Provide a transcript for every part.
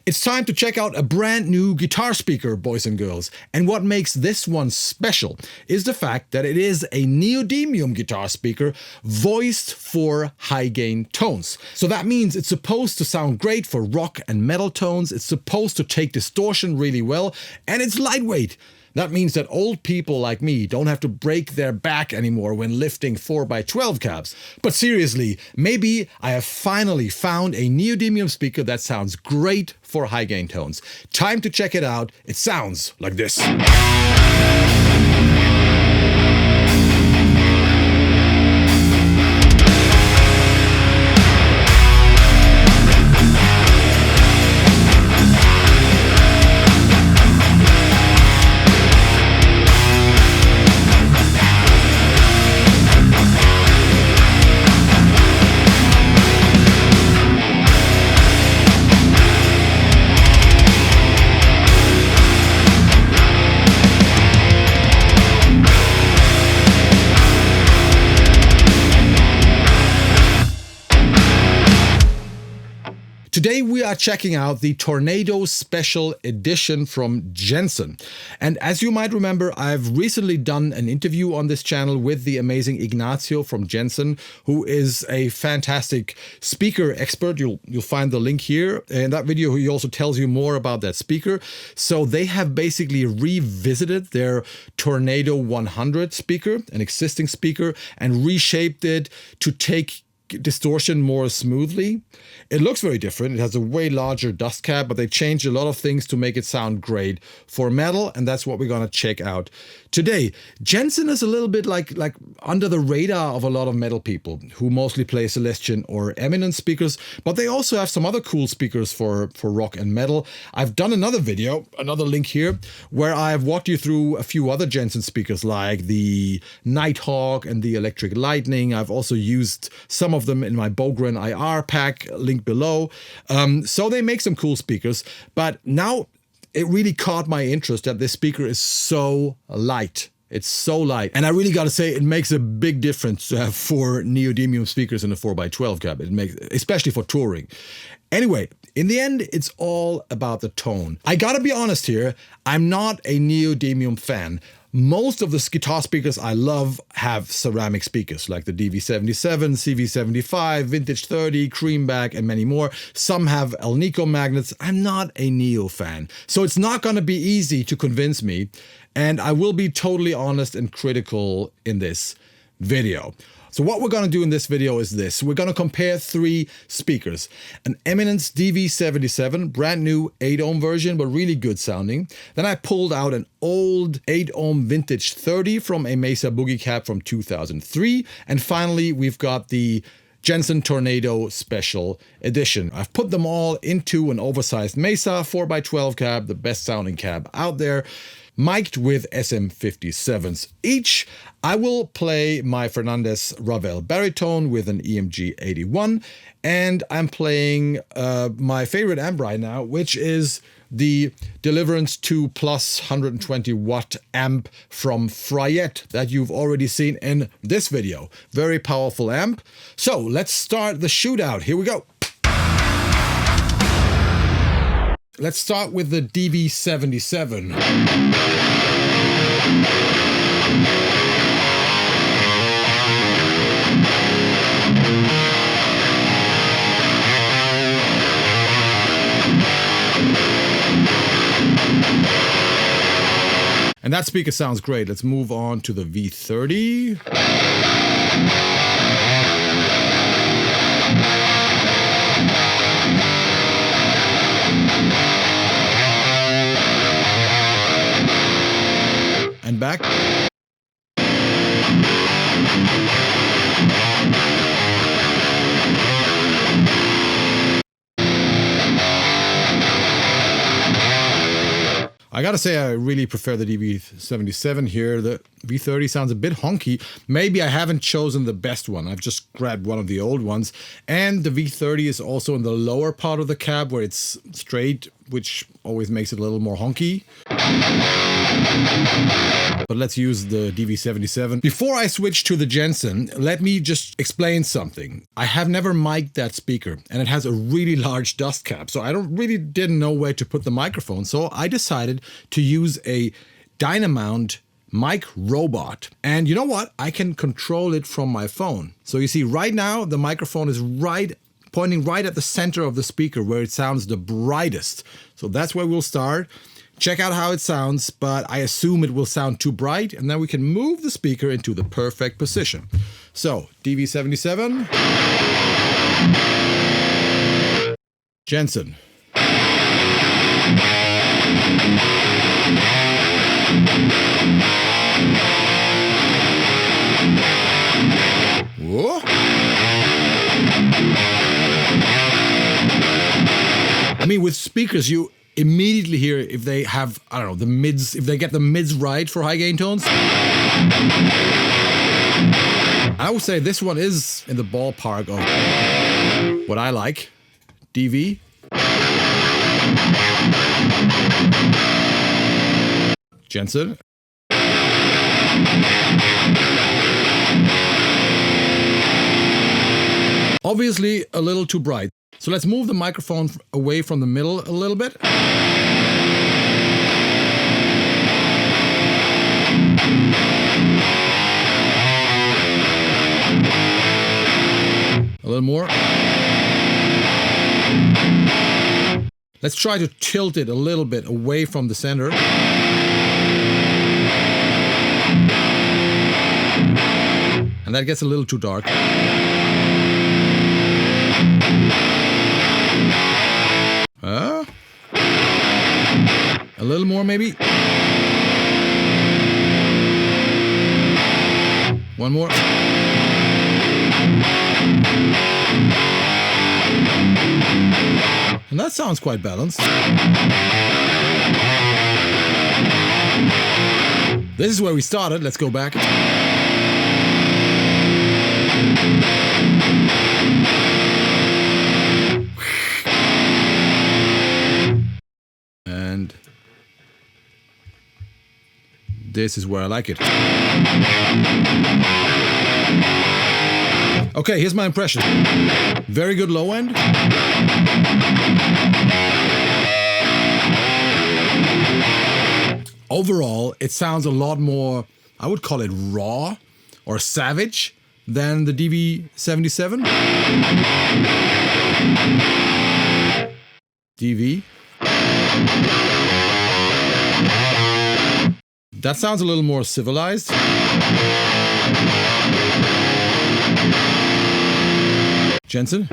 It's time to check out a brand new guitar speaker, boys and girls. And what makes this one special is the fact that it is a Neodymium guitar speaker voiced for high gain tones. So that means it's supposed to sound great for rock and metal tones. It's supposed to take distortion really well, and it's lightweight. That means that old people like me don't have to break their back anymore when lifting 4x12 cabs. But seriously, maybe I have finally found a Neodymium speaker that sounds great for high gain tones. Time to check it out. It sounds like this. Today we are checking out the Tornado Special Edition from Jensen. And as you might remember, I've recently done an interview on this channel with the amazing Ignacio from Jensen, who is a fantastic speaker expert. You'll find the link here. In that video, he also tells you more about that speaker. So they have basically revisited their Tornado 100 speaker, an existing speaker, and reshaped it to take distortion more smoothly. It looks very different. It has a way larger dust cap, but they changed a lot of things to make it sound great for metal, and that's what we're gonna check out today. Jensen is a little bit like under the radar of a lot of metal people who mostly play Celestion or Eminence speakers, but they also have some other cool speakers for rock and metal. I've done another video, another link here, where I've walked you through a few other Jensen speakers like the Nighthawk and the Electric Lightning. I've also used some of them in my Bogren IR pack, link below. So they make some cool speakers, but now it really caught my interest that this speaker is so light. It's so light. And I really got to say, it makes a big difference to have 4 Neodymium speakers in a 4x12 cab. It makes, especially for touring. Anyway, in the end, it's all about the tone. I got to be honest here, I'm not a Neodymium fan. Most of the guitar speakers I love have ceramic speakers like the DV77, CV75, Vintage 30, Creamback, and many more. Some have Alnico magnets. I'm not a Neo fan, so it's not going to be easy to convince me, and I will be totally honest and critical in this video. So what we're going to do in this video is this. We're going to compare 3 speakers. An Eminence DV77, brand new 8-ohm version, but really good sounding. Then I pulled out an old 8-ohm Vintage 30 from a Mesa Boogie Cab from 2003. And finally, we've got the Jensen Tornado Special Edition. I've put them all into an oversized Mesa 4x12 cab, the best sounding cab out there, mic'd with SM57s each. I will play my Fernandez Ravel baritone with an EMG 81, and I'm playing my favorite amp right now, which is the Deliverance 2 Plus 120 watt amp from Fryette that you've already seen in this video. Very powerful amp. So let's start the shootout. Here we go. Let's start with the DV77. And that speaker sounds great. Let's move on to the V30. And back. I gotta say, I really prefer the DV77 here. The V30 sounds a bit honky. Maybe I haven't chosen the best one. I've just grabbed one of the old ones. And the V30 is also in the lower part of the cab where it's straight, which always makes it a little more honky. But let's use the DV77. Before I switch to the Jensen, let me just explain something. I have never mic'd that speaker, and it has a really large dust cap, so I didn't know where to put the microphone. So I decided to use a Dynamount mic robot. And you know what? I can control it from my phone. So you see right now the microphone is pointing right at the center of the speaker where it sounds the brightest. So that's where we'll start. Check out how it sounds, but I assume it will sound too bright, and then we can move the speaker into the perfect position. So, DV77. Jensen. Whoa. I mean, with speakers, you immediately hear if they have, I don't know, the mids, if they get the mids right for high gain tones. I would say this one is in the ballpark of what I like. DV. Jensen. Obviously a little too bright. So let's move the microphone away from the middle a little bit. A little more. Let's try to tilt it a little bit away from the center. And that gets a little too dark. A little more maybe. One more. And that sounds quite balanced. This is where we started. Let's go back. And this is where I like it. Okay, here's my impression. Very good low end. Overall, it sounds a lot more, I would call it raw or savage than the DV77. DV. That sounds a little more civilized. Jensen.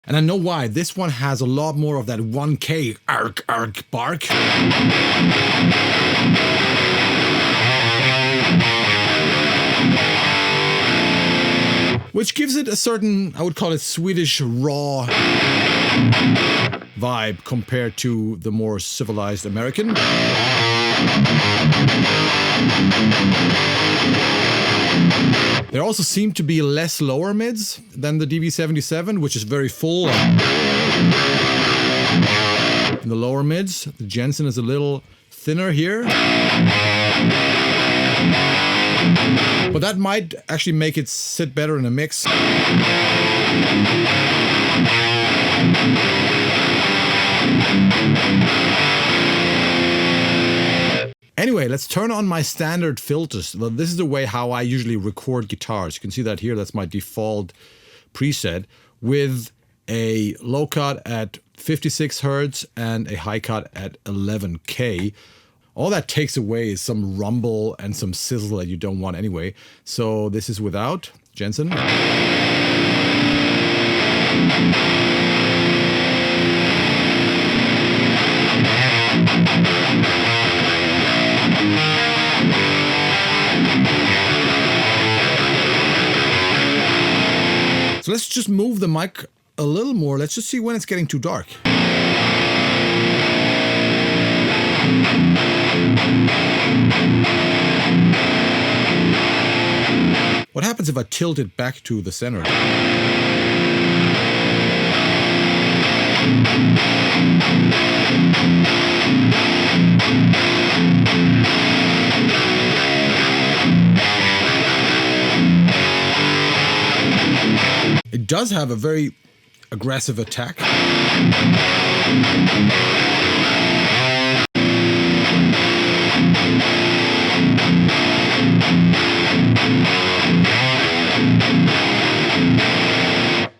And I know why. This one has a lot more of that 1K arc bark. Which gives it a certain, I would call it Swedish raw vibe compared to the more civilized American. There also seem to be less lower mids than the DV77, which is very full. In the lower mids, the Jensen is a little thinner here. But that might actually make it sit better in a mix. Anyway, let's turn on my standard filters. Well, this is the way how I usually record guitars. You can see that here, that's my default preset with a low cut at 56 Hertz and a high cut at 11K. All that takes away is some rumble and some sizzle that you don't want anyway. So this is without Jensen. So let's just move the mic a little more. Let's just see when it's getting too dark. What happens if I tilt it back to the center? It does have a very aggressive attack.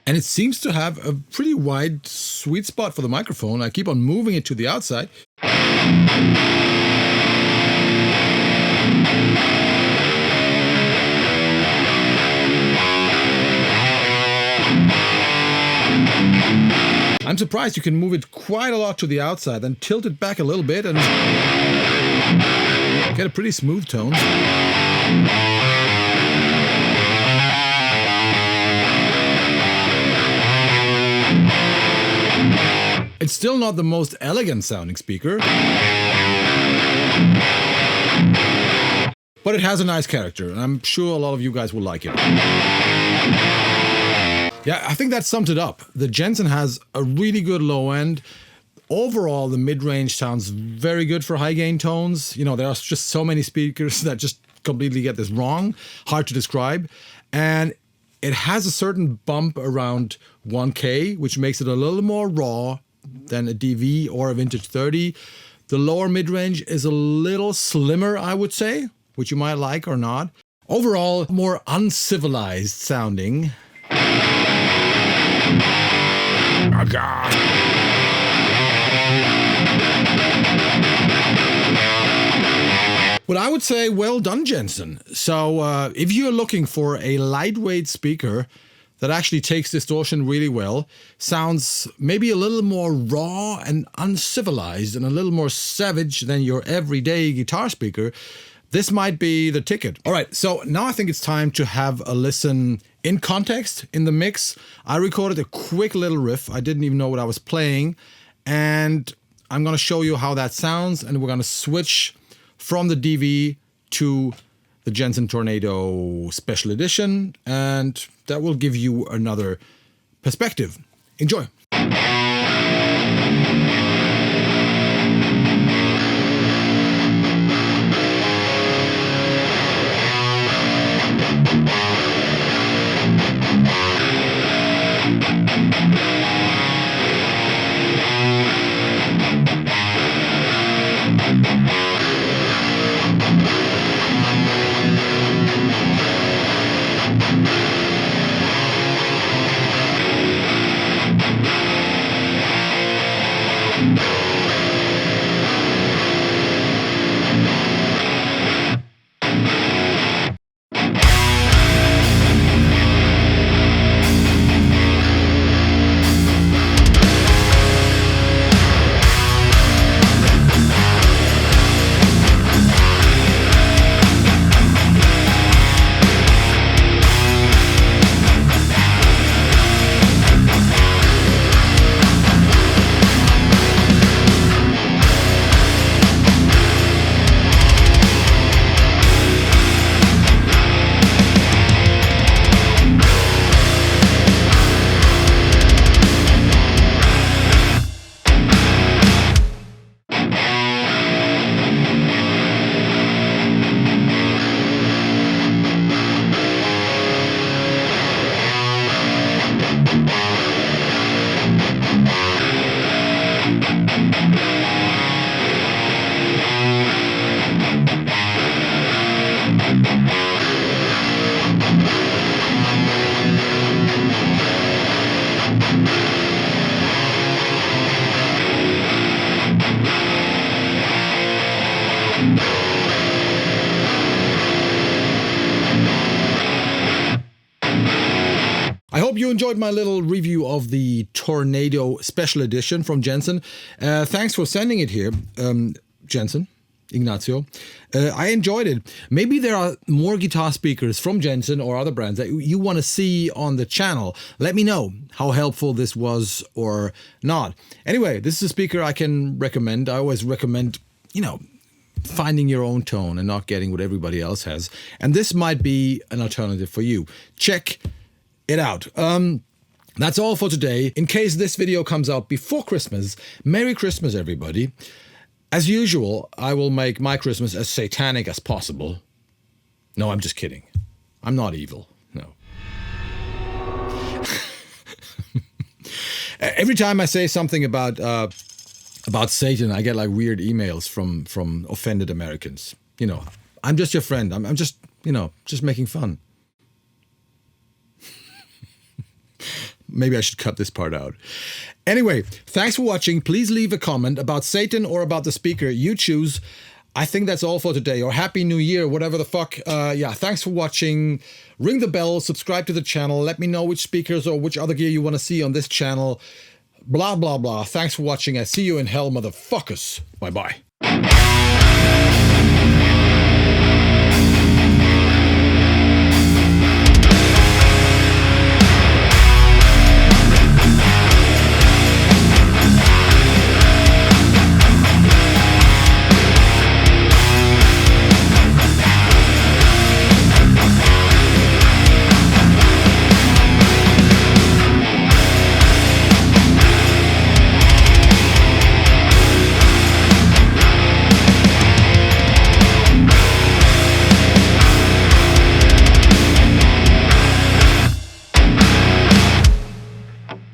And it seems to have a pretty wide sweet spot for the microphone. I keep on moving it to the outside. I'm surprised you can move it quite a lot to the outside, then tilt it back a little bit and get a pretty smooth tone. It's still not the most elegant sounding speaker, but it has a nice character, and I'm sure a lot of you guys will like it. Yeah, I think that sums it up. The Jensen has a really good low end. Overall, the mid-range sounds very good for high gain tones. You know, there are just so many speakers that just completely get this wrong. Hard to describe. And it has a certain bump around 1K, which makes it a little more raw than a DV or a Vintage 30. The lower mid-range is a little slimmer, I would say, which you might like or not. Overall, more uncivilized sounding. Oh, God. Well, I would say well done, Jensen. So if you're looking for a lightweight speaker that actually takes distortion really well, sounds maybe a little more raw and uncivilized and a little more savage than your everyday guitar speaker, this might be the ticket. All right, so now I think it's time to have a listen in context in the mix. I recorded a quick little riff. I didn't even know what I was playing. And I'm going to show you how that sounds. And we're going to switch from the DV to the Jensen Tornado Special Edition. And that will give you another perspective. Enjoy. I hope you enjoyed my little review of the Tornado Special Edition from Jensen. Thanks for sending it here, Jensen, Ignacio. I enjoyed it. Maybe there are more guitar speakers from Jensen or other brands that you want to see on the channel. Let me know how helpful this was or not. Anyway, this is a speaker I can recommend. I always recommend, finding your own tone and not getting what everybody else has. And this might be an alternative for you. Check it out. That's all for today. In case this video comes out before Christmas, Merry Christmas, everybody. As usual, I will make my Christmas as satanic as possible. No, I'm just kidding. I'm not evil. No. Every time I say something about Satan, I get like weird emails from offended Americans. You know, I'm just your friend. I'm just, you know, just making fun. Maybe I should cut this part out. Anyway, thanks for watching. Please leave a comment about Satan or about the speaker. You choose. I think that's all for today. Or Happy New Year, whatever the fuck. Yeah, thanks for watching. Ring the bell, subscribe to the channel. Let me know which speakers or which other gear you want to see on this channel. Blah, blah, blah. Thanks for watching. I see you in hell, motherfuckers. Bye-bye.